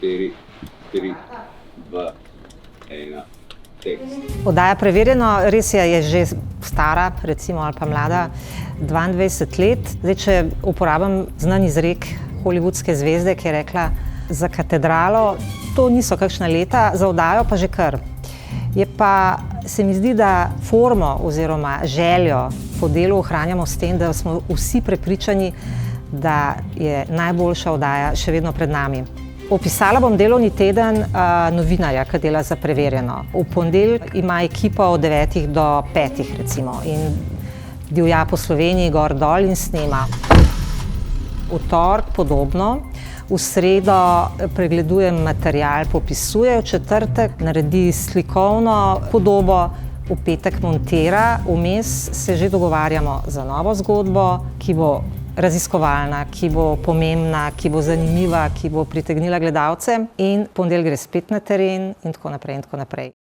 4, 3, 2, 1, tekst. Oddaja Preverjeno res je že stara, recimo, ali pa mlada, 22 let. Zdaj, če uporabim znan izrek hollywoodske zvezde, ki je rekla, za Katedralo to niso kakšna leta, za oddajo pa že kar. Se mi zdi, da formo oziroma željo po delu ohranjamo s tem, da smo vsi prepričani, da je najboljša oddaja še vedno pred nami. Opisala bom delovni teden novinarja, ki dela za Preverjeno. V ponedeljek ima ekipa od 9 do 5 recimo in divja po Sloveniji gor dol in snema. V torek podobno, v sredo pregledujem material, popisuje, v četrtek naredi slikovno podobo, v petek montira, vmes se že dogovarjamo za novo zgodbo, ki bo raziskovalna, ki bo pomembna, ki bo zanimiva, ki bo pritegnila gledalce, in v ponedeljek gre spet na teren in tako naprej in tako naprej.